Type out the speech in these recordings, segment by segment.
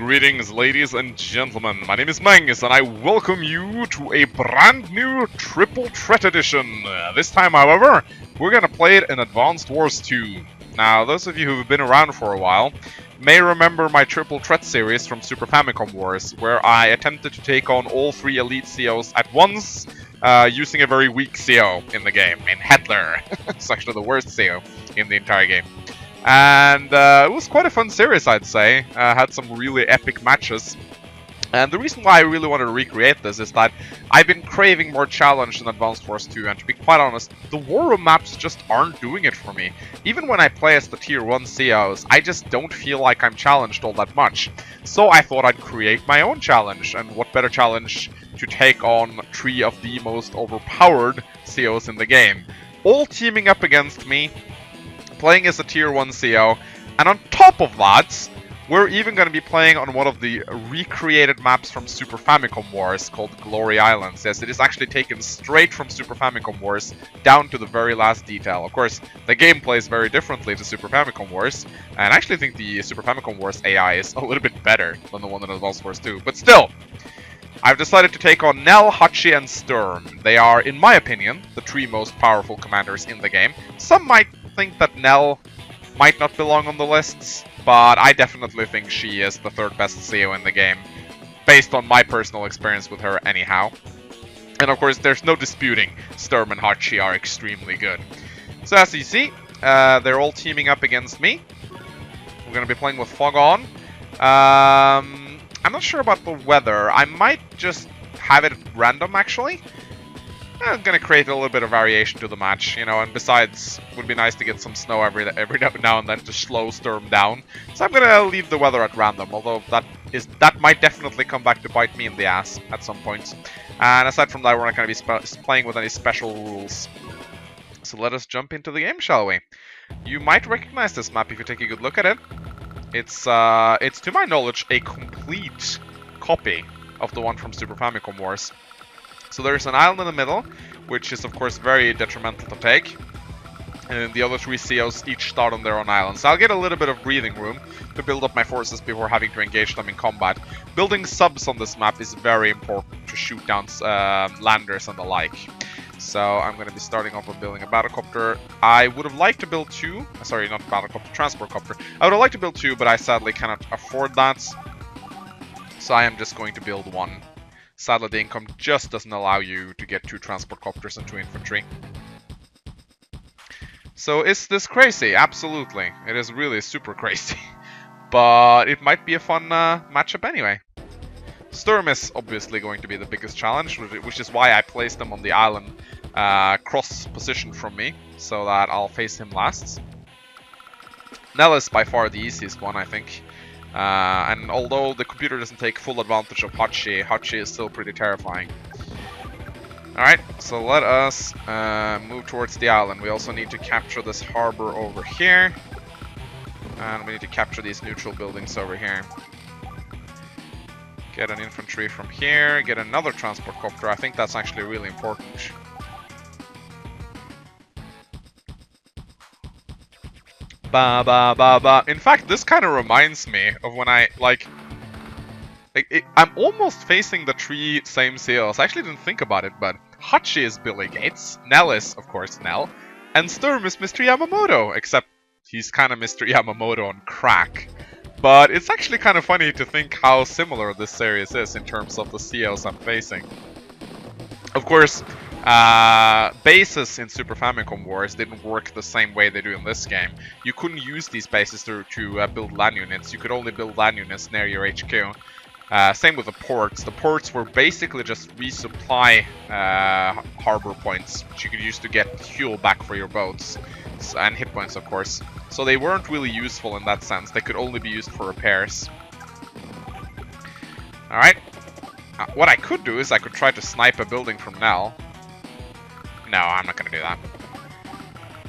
Greetings, ladies and gentlemen. My name is Mangus, and I welcome you to a brand new Triple Threat edition. This time, however, we're gonna play it in Advanced Wars 2. Now, those of you who've been around for a while may remember my Triple Threat series from Super Famicom Wars, where I attempted to take on all three elite COs at once, using a very weak CO in the game, in Hitler. It's actually the worst CO in the entire game. And it was quite a fun series, I'd say. Had some really epic matches. And the reason why I really wanted to recreate this is that I've been craving more challenge in Advanced Wars 2, and to be quite honest, the war room maps just aren't doing it for me. Even when I play as the tier 1 COs, I just don't feel like I'm challenged all that much. So I thought I'd create my own challenge, and what better challenge to take on 3 of the most overpowered COs in the game. All teaming up against me, playing as a tier 1 CO, and on top of that, we're even going to be playing on one of the recreated maps from Super Famicom Wars called Glory Islands. Yes, it is actually taken straight from Super Famicom Wars down to the very last detail. Of course, the game plays very differently to Super Famicom Wars, and I actually think the Super Famicom Wars AI is a little bit better than the one in Advanced Wars 2. But still, I've decided to take on Nell, Hachi, and Sturm. They are, in my opinion, the 3 most powerful commanders in the game. Some might think that Nell might not belong on the lists, but I definitely think she is the 3rd best CO in the game, based on my personal experience with her anyhow. And of course, there's no disputing Sturm and Hachi are extremely good. So as you see, they're all teaming up against me. We're going to be playing with Fog on. I'm not sure about the weather. I might just have it random, actually. I'm gonna create a little bit of variation to the match, you know, and besides, it would be nice to get some snow every now and then to slow Sturm down. So I'm gonna leave the weather at random, although that might definitely come back to bite me in the ass at some point. And aside from that, we're not gonna be playing with any special rules. So let us jump into the game, shall we? You might recognize this map if you take a good look at it. It's to my knowledge a complete copy of the one from Super Famicom Wars. So there's an island in the middle, which is of course very detrimental to take. And the other 3 COs each start on their own island. So I'll get a little bit of breathing room to build up my forces before having to engage them in combat. Building subs on this map is very important to shoot down landers and the like. So I'm going to be starting off with building a battlecopter. I would have liked to build 2. Sorry, not battlecopter, transport copter. I would have liked to build 2, but I sadly cannot afford that. So I am just going to build 1. Sadly, the income just doesn't allow you to get 2 transport copters and 2 infantry. So is this crazy? Absolutely. It is really super crazy. But it might be a fun matchup anyway. Sturm is obviously going to be the biggest challenge, which is why I placed him on the island cross position from me, so that I'll face him last. Nell is by far the easiest one, I think. And although the computer doesn't take full advantage of Hachi, Hachi is still pretty terrifying. Alright, so let us move towards the island. We also need to capture this harbor over here. And we need to capture these neutral buildings over here. Get an infantry from here, get another transport copter. I think that's actually really important. Ba ba ba ba. In fact, this kind of reminds me of when I, I'm almost facing the 3 same COs. I actually didn't think about it, but Hachi is Billy Gates, Nell is, of course, Nell, and Sturm is Mr. Yamamoto, except he's kind of Mr. Yamamoto on crack. But it's actually kind of funny to think how similar this series is in terms of the COs I'm facing. Of course, bases in Super Famicom Wars didn't work the same way they do in this game. You couldn't use these bases to build land units. You could only build land units near your HQ. Same with the ports. The ports were basically just resupply harbor points, which you could use to get fuel back for your boats. And hit points, of course. So they weren't really useful in that sense. They could only be used for repairs. Alright. What I could do is I could try to snipe a building from Nell. No, I'm not going to do that.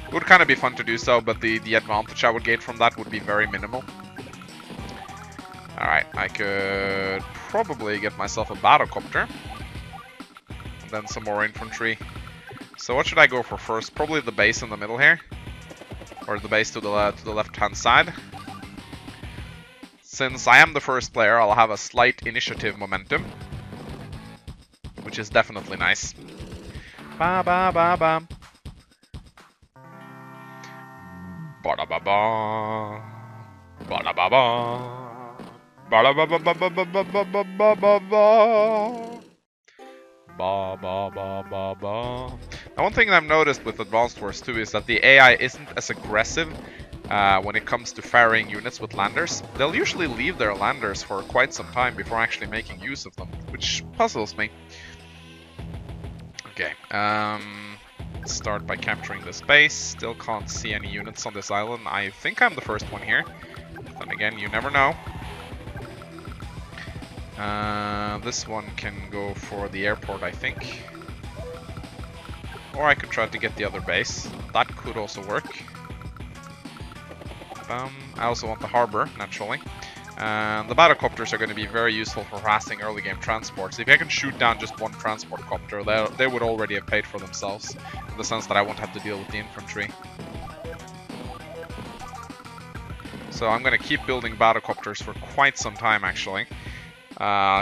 It would kind of be fun to do so, but the advantage I would get from that would be very minimal. Alright, I could probably get myself a battlecopter. And then some more infantry. So what should I go for first? Probably the base in the middle here. Or the base to the left-hand side. Since I am the first player, I'll have a slight initiative momentum, which is definitely nice. Ba ba ba ba. Ba da ba ba. Ba da ba ba. Ba da ba ba ba ba ba ba ba ba ba ba. Ba ba ba ba ba. Now, one thing I've noticed with Advanced Wars 2 is that the AI isn't as aggressive when it comes to ferrying units with landers. They'll usually leave their landers for quite some time before actually making use of them, which puzzles me. Okay, let's start by capturing this base. Still can't see any units on this island. I think I'm the first one here. Then again, you never know. This one can go for the airport, I think. Or I could try to get the other base. That could also work. I also want the harbor, naturally. The battlecopters are going to be very useful for harassing early game transports. If I can shoot down just one transport copter, they would already have paid for themselves, in the sense that I won't have to deal with the infantry. So I'm going to keep building battlecopters for quite some time, actually.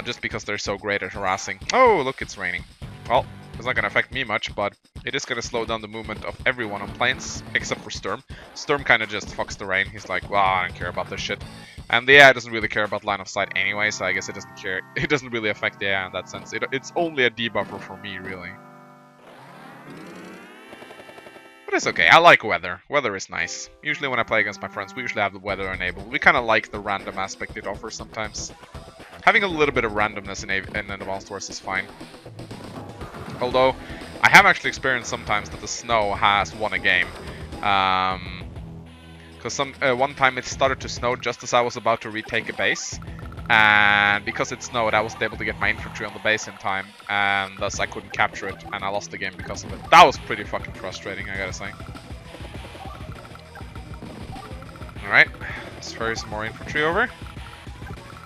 Just because they're so great at harassing. Oh, look, it's raining. Well, it's not going to affect me much, but it is going to slow down the movement of everyone on planes, except for Sturm. Sturm kind of just fucks the rain. He's like, well, I don't care about this shit. And the AI doesn't really care about line of sight anyway, so I guess it doesn't care. It doesn't really affect the AI in that sense. It's only a debuffer for me, really. But it's okay. I like weather. Weather is nice. Usually when I play against my friends, we usually have the weather enabled. We kind of like the random aspect it offers sometimes. Having a little bit of randomness in Advanced Wars is fine. Although, I have actually experienced sometimes that the snow has won a game. Because one time it started to snow just as I was about to retake a base. And because it snowed, I wasn't able to get my infantry on the base in time. And thus I couldn't capture it, and I lost the game because of it. That was pretty fucking frustrating, I gotta say. Alright, let's ferry some more infantry over.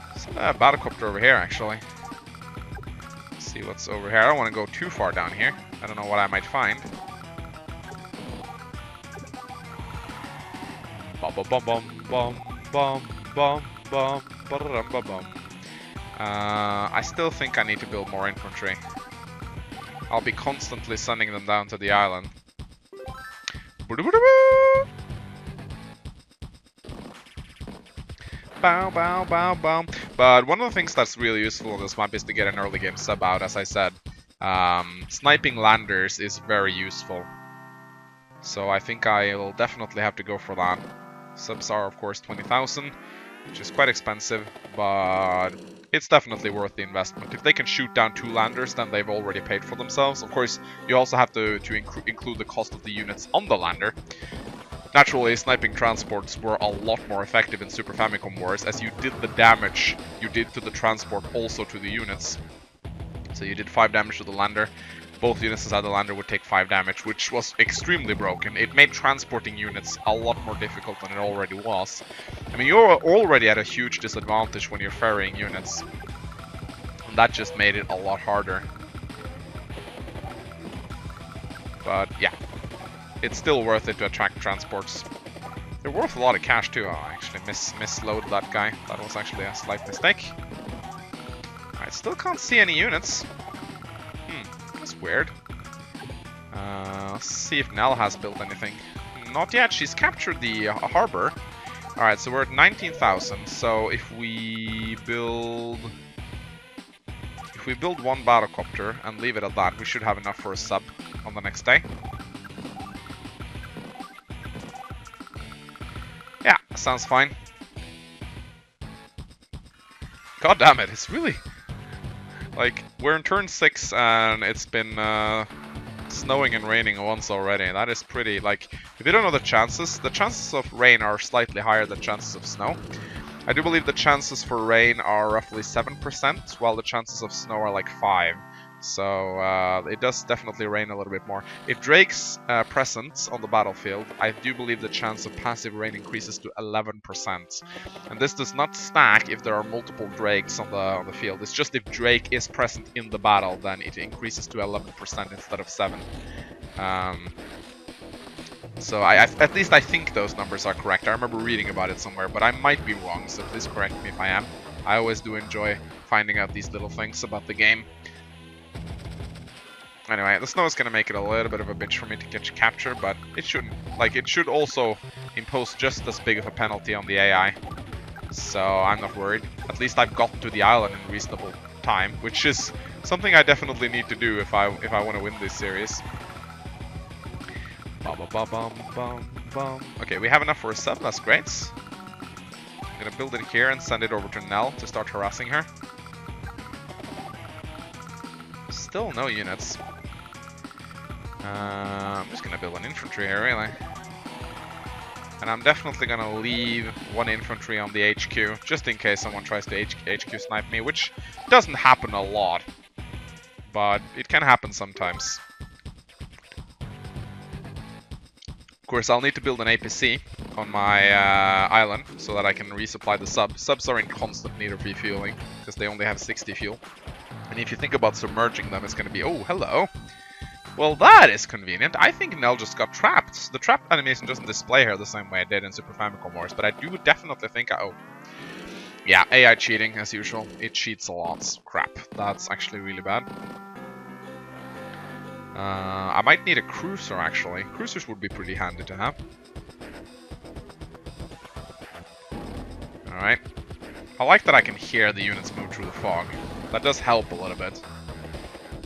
There's a battlecopter over here, actually. Let's see what's over here. I don't want to go too far down here. I don't know what I might find. Bum bum bum bum bum bum bum bum bum bum. I still think I need to build more infantry. I'll be constantly sending them down to the island. Bow, bow, bow, bow. But one of the things that's really useful on this map is to get an early game sub out, as I said. Sniping landers is very useful. So I think I'll definitely have to go for that. Subs are, of course, 20,000, which is quite expensive, but it's definitely worth the investment. If they can shoot down 2 landers, then they've already paid for themselves. Of course, you also have to include the cost of the units on the lander. Naturally, sniping transports were a lot more effective in Super Famicom Wars, as you did the damage you did to the transport also to the units. So you did 5 damage to the lander. Both units inside the lander would take 5 damage, which was extremely broken. It made transporting units a lot more difficult than it already was. I mean, you're already at a huge disadvantage when you're ferrying units. And that just made it a lot harder. But yeah. It's still worth it to attract transports. They're worth a lot of cash too. Oh, I actually misloaded that guy. That was actually a slight mistake. I still can't see any units. That's weird. Let's see if Nell has built anything. Not yet. She's captured the harbor. Alright, so we're at 19,000. So if we build one battlecopter and leave it at that, we should have enough for a sub on the next day. Yeah, sounds fine. God damn it, it's really... Like, we're in turn 6 and it's been snowing and raining once already. That is pretty, like, if you don't know the chances of rain are slightly higher than chances of snow. I do believe the chances for rain are roughly 7%, while the chances of snow are like 5. So it does definitely rain a little bit more. If Drake's present on the battlefield, I do believe the chance of passive rain increases to 11%. And this does not stack if there are multiple Drakes on the field. It's just if Drake is present in the battle, then it increases to 11% instead of 7. So at least I think those numbers are correct. I remember reading about it somewhere, but I might be wrong, so please correct me if I am. I always do enjoy finding out these little things about the game. Anyway, the snow is going to make it a little bit of a bitch for me to catch capture, but it shouldn't. Like, it should also impose just as big of a penalty on the AI. So I'm not worried. At least I've gotten to the island in reasonable time, which is something I definitely need to do if I want to win this series. Okay, we have enough for a sub, that's great. I'm gonna build it here and send it over to Nell to start harassing her. Still no units. I'm just gonna build an infantry here, really. And I'm definitely gonna leave one infantry on the HQ, just in case someone tries to HQ snipe me, which doesn't happen a lot. But it can happen sometimes. Of course, I'll need to build an APC on my island so that I can resupply the subs. Subs are in constant need of refueling because they only have 60 fuel. And if you think about submerging them, it's going to be, oh, hello. Well, that is convenient. I think Nell just got trapped. The trap animation doesn't display her the same way it did in Super Famicom Wars, but I do definitely think oh. Yeah, AI cheating as usual. It cheats a lot. Crap. That's actually really bad. I might need a cruiser, actually. Cruisers would be pretty handy to have. Alright. I like that I can hear the units move through the fog. That does help a little bit.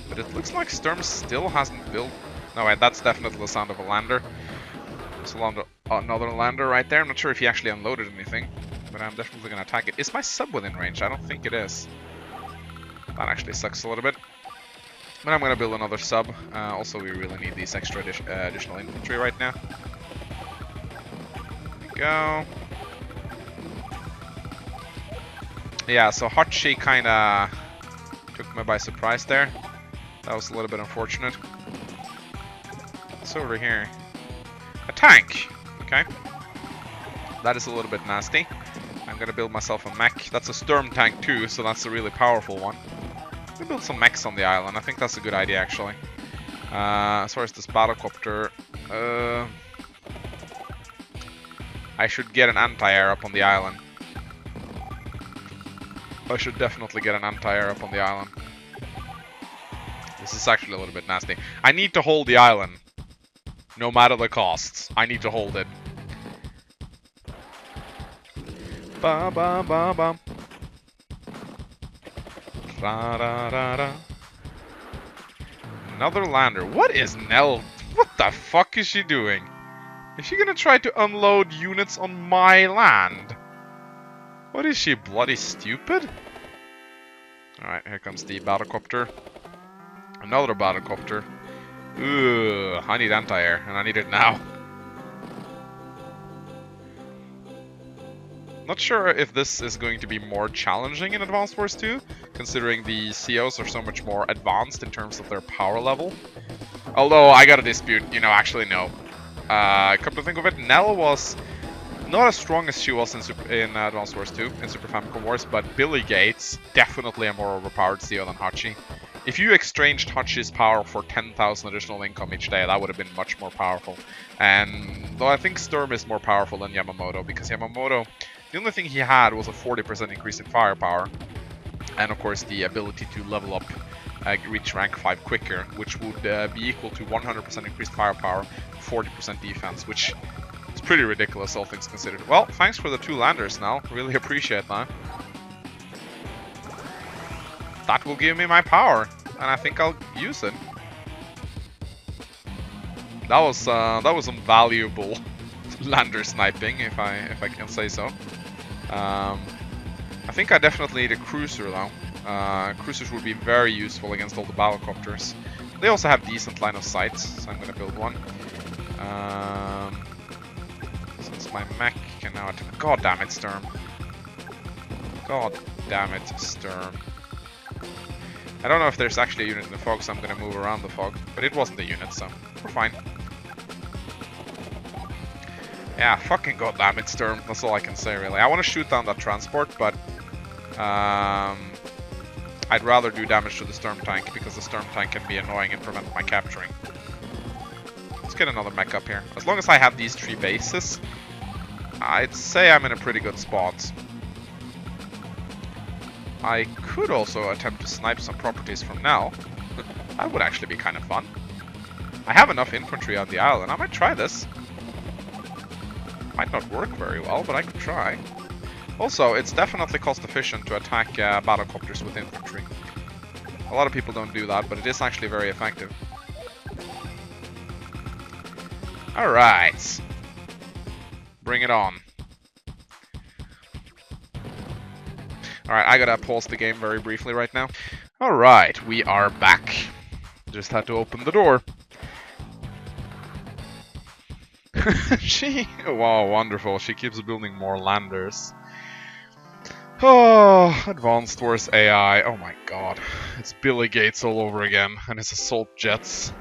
But it looks like Sturm still hasn't built... No, wait, that's definitely the sound of a lander. There's another lander right there. I'm not sure if he actually unloaded anything. But I'm definitely going to attack it. Is my sub within range? I don't think it is. That actually sucks a little bit. But I'm going to build another sub. Also, we really need these extra additional infantry right now. There we go. Yeah, so Hachi kind of took me by surprise there. That was a little bit unfortunate. What's over here? A tank! Okay. That is a little bit nasty. I'm going to build myself a mech. That's a Sturm tank too, so that's a really powerful one. We build some mechs on the island. I think that's a good idea, actually. As far as this battlecopter, I should get an anti-air up on the island. I should definitely get an anti-air up on the island. This is actually a little bit nasty. I need to hold the island, no matter the costs. I need to hold it. Ba ba ba ba. Da, da, da, da. Another lander. What is Nell? What the fuck is she doing? Is she gonna try to unload units on my land? What is she, bloody stupid? Alright, here comes the battlecopter. Another battlecopter. Ugh, I need anti-air, and I need it now. Not sure if this is going to be more challenging in Advanced Wars 2, considering the COs are so much more advanced in terms of their power level. Although, I gotta dispute, you know, actually no. Come to think of it, Nell was not as strong as she was in Advanced Wars 2, in Super Famicom Wars, but Billy Gates, definitely a more overpowered CO than Hachi. If you exchanged Hachi's power for 10,000 additional income each day, that would have been much more powerful. And though I think Sturm is more powerful than Yamamoto, because Yamamoto, the only thing he had was a 40% increase in firepower, and of course the ability to level up, reach rank 5 quicker, which would be equal to 100% increased firepower, 40% defense, which is pretty ridiculous, all things considered. Well, thanks for the 2 landers now, really appreciate that. That will give me my power, and I think I'll use it. That was some valuable lander sniping, if I can say so. I think I definitely need a cruiser though. Cruisers would be very useful against all the battlecopters. They also have decent line of sight, so I'm gonna build one. Since my mech can now attack. God damn it, Sturm. God damn it, Sturm. I don't know if there's actually a unit in the fog, so I'm gonna move around the fog. But it wasn't a unit, so we're fine. Yeah, fucking goddamn it, Sturm. That's all I can say, really. I want to shoot down that transport, but I'd rather do damage to the Sturm tank, because the Sturm tank can be annoying and prevent my capturing. Let's get another mech up here. As long as I have these 3 bases, I'd say I'm in a pretty good spot. I could also attempt to snipe some properties from Naval. That would actually be kind of fun. I have enough infantry on the island. I might try this. Might not work very well, but I could try. Also, it's definitely cost efficient to attack battlecopters with infantry. A lot of people don't do that, but it is actually very effective. Alright. Bring it on. Alright, I gotta pause the game very briefly right now. Alright, we are back. Just had to open the door. Wow, wonderful. She keeps building more landers. Oh, Advanced Wars AI. Oh my god. It's Billy Gates all over again, and his assault jets.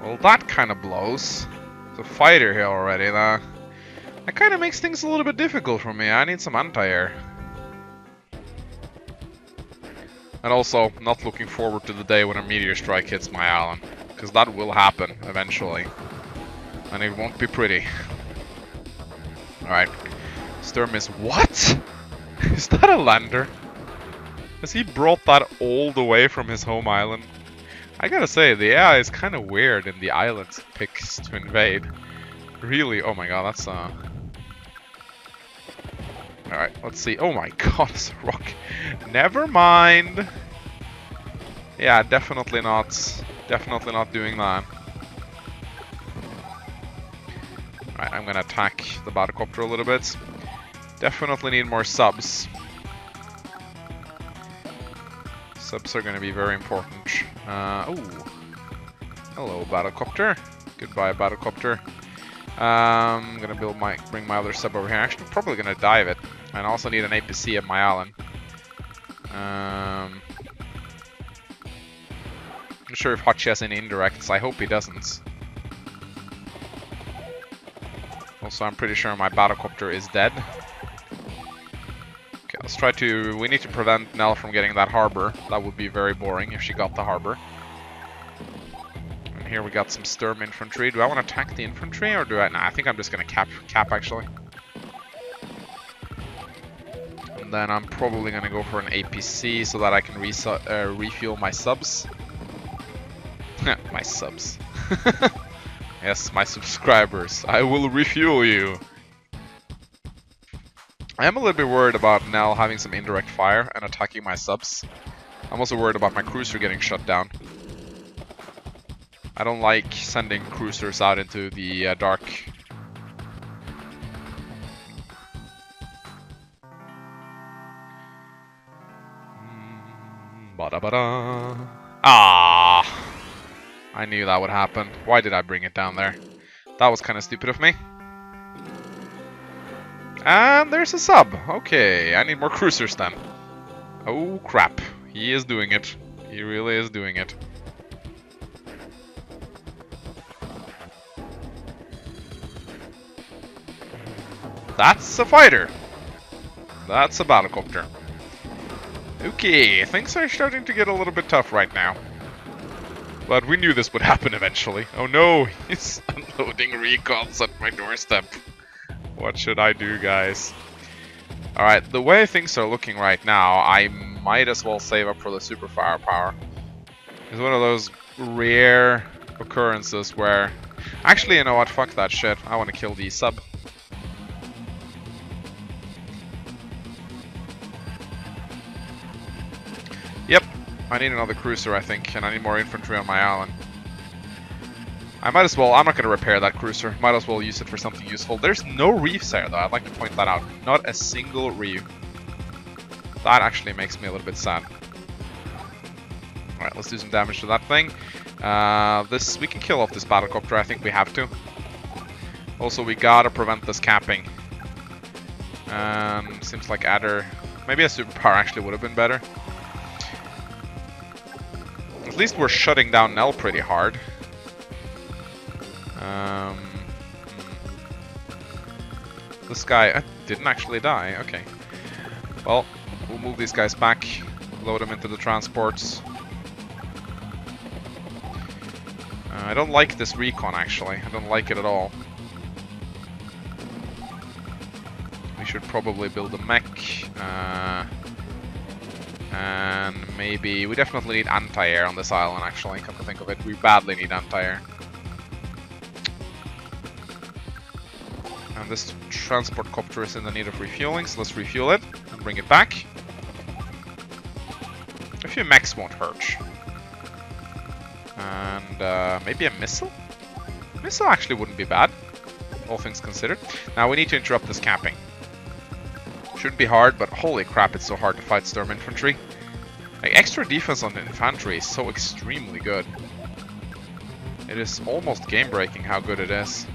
Well, that kind of blows. There's a fighter here already. That kind of makes things a little bit difficult for me. I need some anti-air. And also, not looking forward to the day when a meteor strike hits my island. Because that will happen eventually. And it won't be pretty. Alright. Sturm is... What? Is that a lander? Has he brought that all the way from his home island? I gotta say, the AI is kind of weird in the islands it picks to invade. Really? Oh my god, that's Alright, let's see. Oh my god, it's a rock. Never mind. Yeah, definitely not. Definitely not doing that. Alright, I'm gonna attack the battlecopter a little bit. Definitely need more subs. Subs are gonna be very important. Oh. Hello, battlecopter. Goodbye, battlecopter. I'm gonna bring my other sub over here. Actually, probably gonna dive it. And I also need an APC at my island. Not sure if Hachi has any indirects. I hope he doesn't. Also, I'm pretty sure my battlecopter is dead. Okay, let's try to... We need to prevent Nell from getting that harbor. That would be very boring if she got the harbor. And here we got some Sturm infantry. Do I want to attack the infantry or do I... Nah, I think I'm just going to cap actually. And then I'm probably going to go for an APC so that I can refuel my subs. My subs. Yes, my subscribers. I will refuel you. I am a little bit worried about Nell having some indirect fire and attacking my subs. I'm also worried about my cruiser getting shut down. I don't like sending cruisers out into the dark. Ba-da-ba-da. Ah! I knew that would happen. Why did I bring it down there? That was kind of stupid of me. And there's a sub. Okay, I need more cruisers then. Oh crap. He is doing it. He really is doing it. That's a fighter. That's a battlecopter. Okay, things are starting to get a little bit tough right now. But we knew this would happen eventually. Oh no, he's unloading recons at my doorstep. What should I do, guys? Alright, the way things are looking right now, I might as well save up for the super firepower. It's one of those rare occurrences where... Actually, you know what? Fuck that shit. I want to kill the sub. Yep. I need another cruiser, I think, and I need more infantry on my island. I might as well, I'm not going to repair that cruiser. Might as well use it for something useful. There's no reefs there, though. I'd like to point that out. Not a single reef. That actually makes me a little bit sad. Alright, let's do some damage to that thing. We can kill off this battlecopter. I think we have to. Also, we gotta prevent this capping. Seems like Adder... Maybe a superpower actually would have been better. At least we're shutting down Nell pretty hard. This guy didn't actually die. Okay. Well, we'll move these guys back. Load them into the transports. I don't like this recon, actually. I don't like it at all. We should probably build a mech. And maybe... We definitely need anti-air on this island, actually, come to think of it. We badly need anti-air. And this transport copter is in the need of refueling, so let's refuel it and bring it back. A few mechs won't hurt. And maybe a missile? Missile actually wouldn't be bad, all things considered. Now we need to interrupt this camping. Shouldn't be hard, but holy crap, it's so hard to fight storm infantry. Like, extra defense on the infantry is so extremely good. It is almost game-breaking how good it is.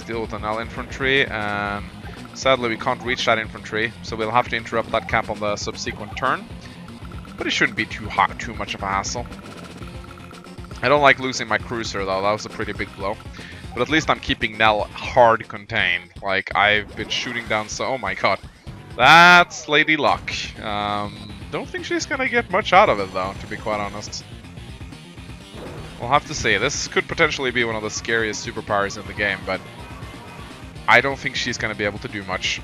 Deal with the Naval infantry, and sadly we can't reach that infantry, so we'll have to interrupt that camp on the subsequent turn. But it shouldn't be too much of a hassle. I don't like losing my cruiser though, that was a pretty big blow. But at least I'm keeping Nell hard contained. Like, I've been shooting down so... Oh my god. That's Lady Luck. Don't think she's gonna get much out of it though, to be quite honest. We'll have to see. This could potentially be one of the scariest superpowers in the game, but I don't think she's gonna be able to do much.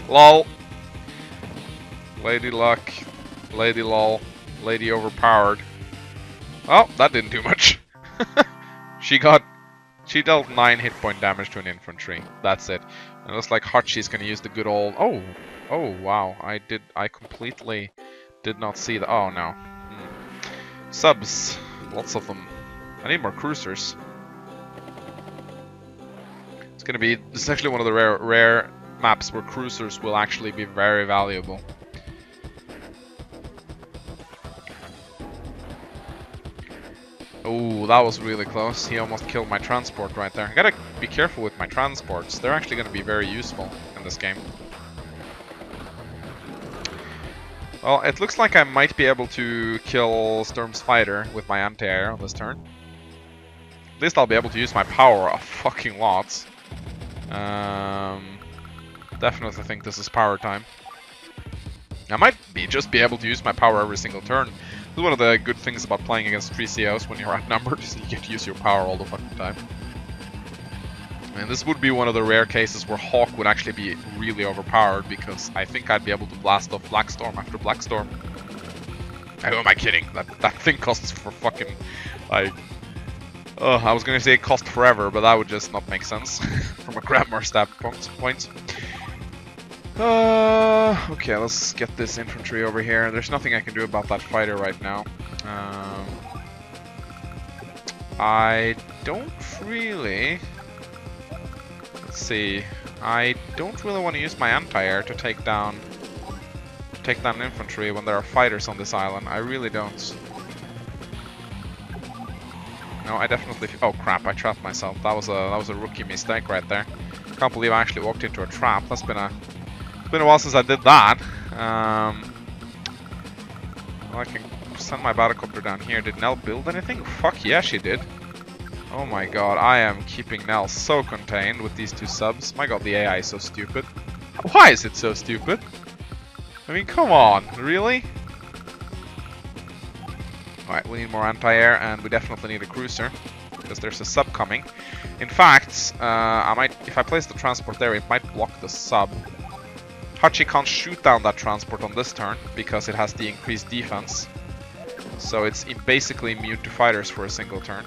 LOL. Lady Luck. Lady LOL. Lady overpowered. Oh, that didn't do much. She dealt 9 hit point damage to an infantry. That's it. And it looks like Hachi's gonna use the good old... Oh, wow. I completely did not see the... Oh, no. Subs. Lots of them. I need more cruisers. This is actually one of the rare maps where cruisers will actually be very valuable. Oh, that was really close. He almost killed my transport right there. I gotta be careful with my transports. They're actually gonna be very useful in this game. Well, it looks like I might be able to kill Storm's fighter with my anti-air on this turn. At least I'll be able to use my power a fucking lot. Definitely think this is power time. I might just be able to use my power every single turn. This is one of the good things about playing against 3COs when you're outnumbered, is you get to use your power all the fucking time. And this would be one of the rare cases where Hawk would actually be really overpowered, because I think I'd be able to blast off Black Storm after Black Storm. Who am I kidding? That thing costs for fucking, like... I was gonna say it cost forever, but that would just not make sense from a Grandmar stab point. Okay, let's get this infantry over here. There's nothing I can do about that fighter right now. I don't really... Let's see. I don't really want to use my anti-air to take down infantry when there are fighters on this island. I really don't. No, I definitely... Oh crap! I trapped myself. That was a rookie mistake right there. Can't believe I actually walked into a trap. It's been a while since I did that. Well, I can send my battlecopter down here. Did Nell build anything? Fuck yeah, she did. Oh my god, I am keeping Nell so contained with these 2 subs. My god, the AI is so stupid. Why is it so stupid? I mean, come on, really? Alright, we need more anti-air, and we definitely need a cruiser, because there's a sub coming. In fact, if I place the transport there, it might block the sub. Hachi can't shoot down that transport on this turn, because it has the increased defense. So it's basically immune to fighters for a single turn.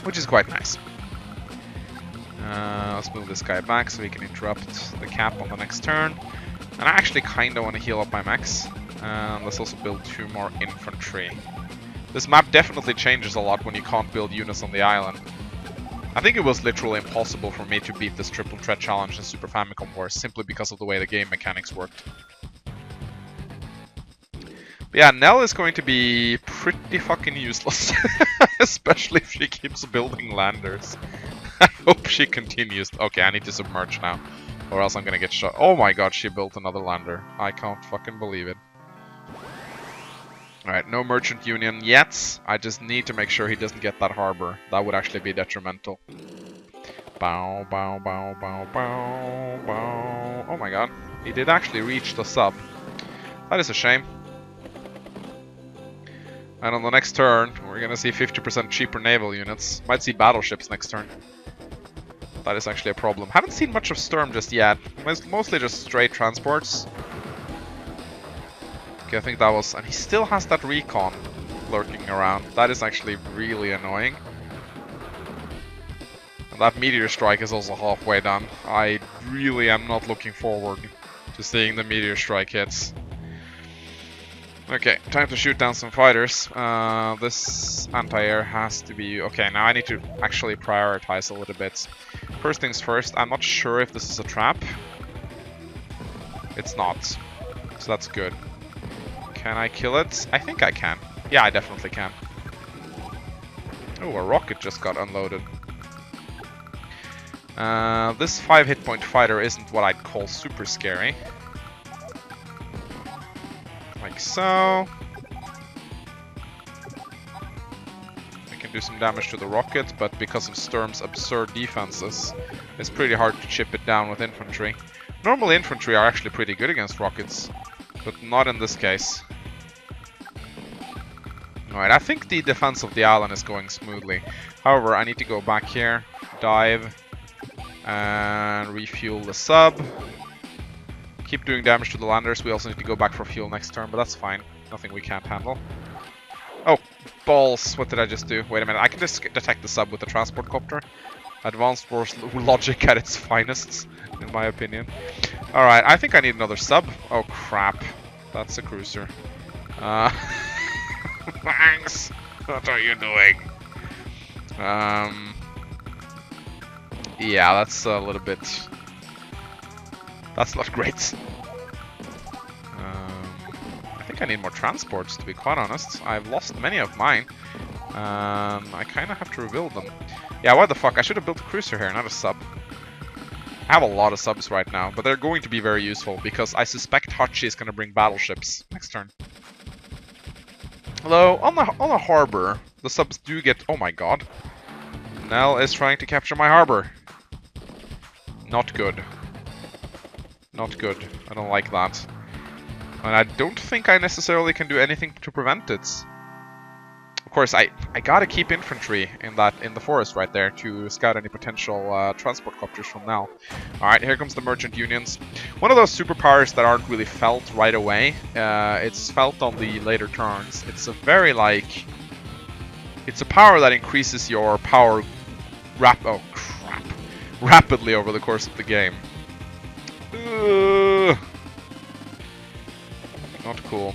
Which is quite nice. Let's move this guy back so he can interrupt the cap on the next turn. And I actually kind of want to heal up my mechs. Let's also build 2 more infantry. This map definitely changes a lot when you can't build units on the island. I think it was literally impossible for me to beat this triple threat challenge in Super Famicom Wars simply because of the way the game mechanics worked. But yeah, Nell is going to be pretty fucking useless. Especially if she keeps building landers. I hope she continues. Okay, I need to submerge now, or else I'm gonna get shot. Oh my god, she built another lander. I can't fucking believe it. Alright, no merchant union yet. I just need to make sure he doesn't get that harbor. That would actually be detrimental. Bow, bow, bow, bow, bow, bow. Oh my god, he did actually reach the sub. That is a shame. And on the next turn, we're gonna see 50% cheaper naval units. Might see battleships next turn. That is actually a problem. Haven't seen much of Sturm just yet. Mostly just straight transports. Okay, I think that was... And he still has that recon lurking around. That is actually really annoying. And that meteor strike is also halfway done. I really am not looking forward to seeing the meteor strike hits. Okay, time to shoot down some fighters. This anti-air has to be... Okay, now I need to actually prioritize a little bit. First things first, I'm not sure if this is a trap. It's not. So that's good. Can I kill it? I think I can. Yeah, I definitely can. Oh, a rocket just got unloaded. This 5 hit point fighter isn't what I'd call super scary. Like so. We can do some damage to the rocket, but because of Sturm's absurd defenses, it's pretty hard to chip it down with infantry. Normally infantry are actually pretty good against rockets, but not in this case. Alright, I think the defense of the island is going smoothly. However, I need to go back here, dive, and refuel the sub. Keep doing damage to the landers. We also need to go back for fuel next turn, but that's fine. Nothing we can't handle. Oh, balls. What did I just do? Wait a minute. I can just detect the sub with the transport copter. Advanced Wars logic at its finest, in my opinion. Alright, I think I need another sub. Oh, crap. That's a cruiser. Thanks. What are you doing? Yeah, that's a little bit... That's not great. I think I need more transports, to be quite honest. I've lost many of mine. I kind of have to rebuild them. Yeah, what the fuck? I should have built a cruiser here, not a sub. I have a lot of subs right now, but they're going to be very useful, because I suspect Hachi is going to bring battleships next turn. Although, on the harbor, the subs do get... Oh my god. Nell is trying to capture my harbor. Not good. Not good. I don't like that. And I don't think I necessarily can do anything to prevent it. Of course, I gotta keep infantry in the forest right there to scout any potential transport copters from now. Alright, here comes the merchant unions. One of those superpowers that aren't really felt right away. It's felt on the later turns. It's a very like... It's a power that increases your power rapidly over the course of the game. Not cool.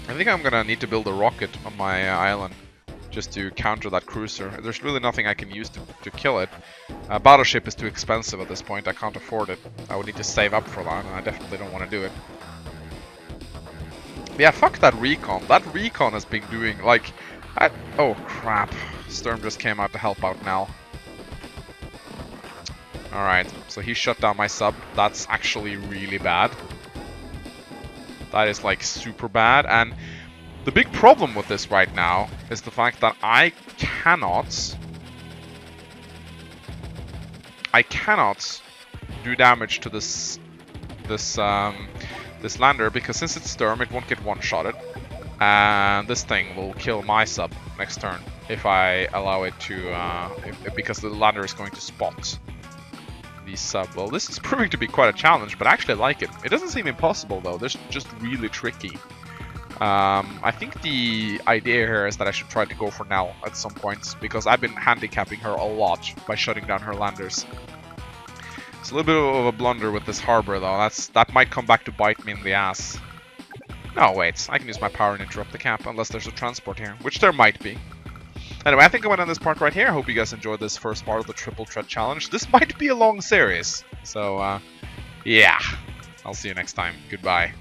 I think I'm gonna need to build a rocket on my island just to counter that cruiser. There's really nothing I can use to kill it. Battleship is too expensive at this point. I can't afford it. I would need to save up for that, and I definitely don't want to do it. But yeah, fuck that recon. That recon has been doing like... Oh crap. Sturm just came out to help out now. Alright, so he shut down my sub. That's actually really bad. That is like super bad. And the big problem with this right now is the fact that I cannot do damage to this lander, because since it's Sturm, it won't get one-shotted. And this thing will kill my sub next turn if I allow it to, because the lander is going to spot the sub. Well, this is proving to be quite a challenge, but I actually like it. It doesn't seem impossible though. This is just really tricky. I think the idea here is that I should try to go for Nell at some point, because I've been handicapping her a lot by shutting down her landers. It's a little bit of a blunder with this harbor though. That might come back to bite me in the ass. No, wait. I can use my power and interrupt the cap, unless there's a transport here, which there might be. Anyway, I think I'm going to end this part right here. I hope you guys enjoyed this first part of the Triple Threat Challenge. This might be a long series, so, yeah. I'll see you next time. Goodbye.